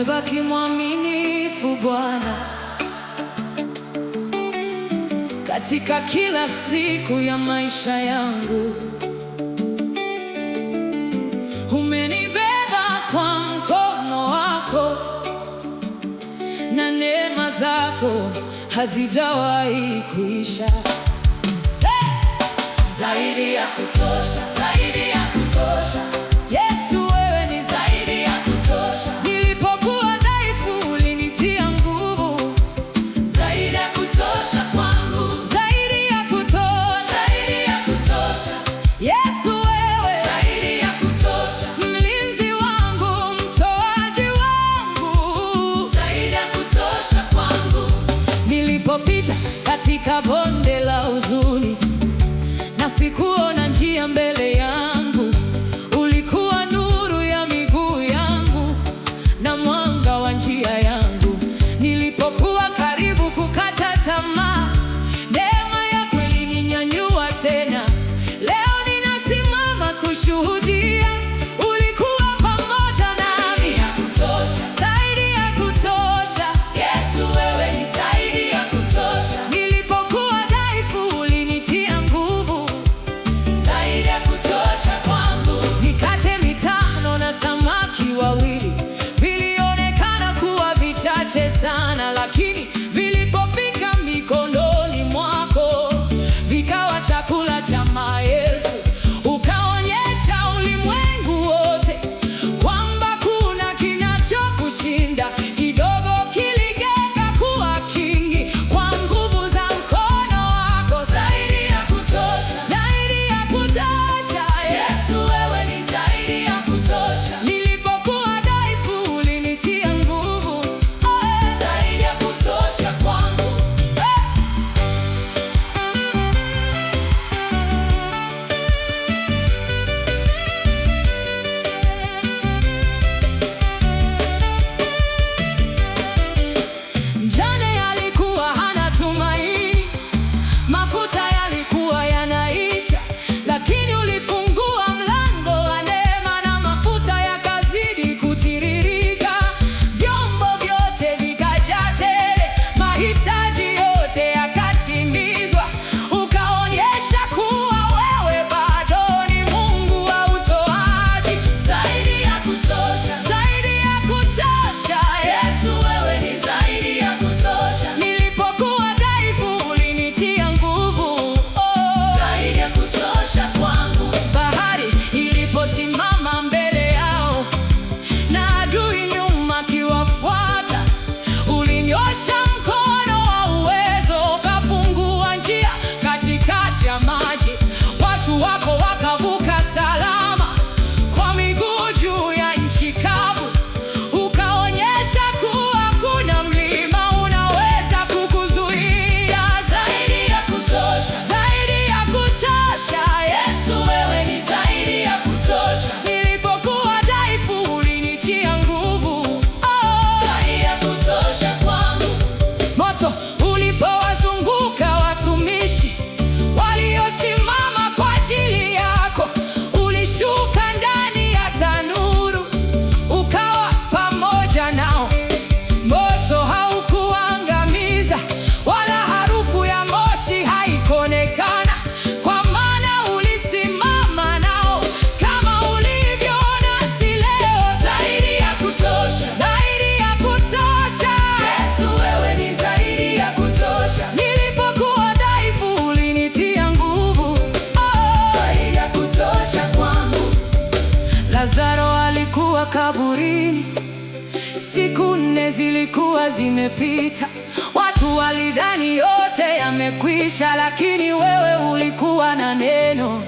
Nimebaki mwaminifu Bwana, katika kila siku ya maisha yangu. Umenibeba kwa mkono wako, na neema zako hazijawahi kuisha. Zaidi ya kutosha, zaidi ya kutosha. Yesu, wewe ni zaidi ya kutosha. Nilipokuwa dhaifu ulinitia nguvu. Zaidi ya kutosha kwangu, zaidi ya kutosha, zaidi ya kutosha. Yesu, wewe zaidi ya kutosha. Mlinzi wangu, mtoaji wangu, zaidi ya kutosha kwangu. Nilipopita katika bonde la huzuni na sikuona njia mbele yangu, ulikuwa nuru ya miguu yangu na mwanga wa njia yangu. Nilipokuwa karibu kukata tamaa, neema yako ilininyanyua tena. Leo ninasimama kushuhudia, ulikuwa pamoja nami. Zaidi ya kutosha. Yesu, wewe ni zaidi ya kutosha. Nilipokuwa dhaifu ulinitia nguvu. Zaidi ya kutosha kwangu. Mikate mitano na samaki wawili vilionekana kuwa vichache sana, lakini vilipofika mikononi mwako vikawa chakula cha maelfu. Ukaonyesha ulimwengu wote kwamba kuna kinachokushinda. Kidogo kiligeuka kuwa kingi kwa nguvu za mkono wako. Zaidi ya kutosha, zaidi ya kutosha. Yesu, wewe ni zaidi ya kutosha. Nilipokuwa dhaifu ulinitia nguvu. Zaidi ya kutosha kwangu. Mjane alikuwa hana tumaini, mafuta yalikuwa yanaisha, lakini ulifungua mlango wa neema na mafuta yakazidi kutiririka. Vyombo vyote vikajaa tele, mahitaji yote yakatimizwa. Ukaonyesha kuwa wewe bado ni Mungu wa utoaji. Zaidi ya kutosha, zaidi ya kutosha. Yesu, wewe ni zaidi ya kutosha. Nilipokuwa dhaifu ulinitia nguvu. Zaidi ya kutosha kwangu. Bahari iliposimama mbele yao na adui nyuma akiwafuata, ulinyosha mkono wa uwezo ukafungua njia katikati ya maji. Watu wako wakavuka salama kwa miguu juu ya nchi kavu. Ukaonyesha kuwa kuna mlima unaweza kukuzuia. Zaidi ya kutosha, zaidi ya kutosha. Yesu, wewe ni zaidi ya kutosha. Nilipokuwa dhaifu ulinitia nguvu. Zaidi ya kutosha kwangu. Moto ulipowazunguka watumishi waliosimama kwa ajili yako, ulishuka ndani ya tanuru ukawa pamoja nao. Moto haukuangamiza wala harufu ya moshi haikuonekana, kwa maana ulisimama nao kama ulivyo nasi leo. Zaidi ya kutosha, zaidi ya kutosha. Yesu, wewe ni zaidi ya kutosha. Nilipokuwa dhaifu ulinitia nguvu. Zaidi ya kutosha kwangu. Lazaro alikuwa kaburini, siku 4 zilikuwa zimepita. Watu walidhani yote yamekwisha, lakini wewe ulikuwa na neno.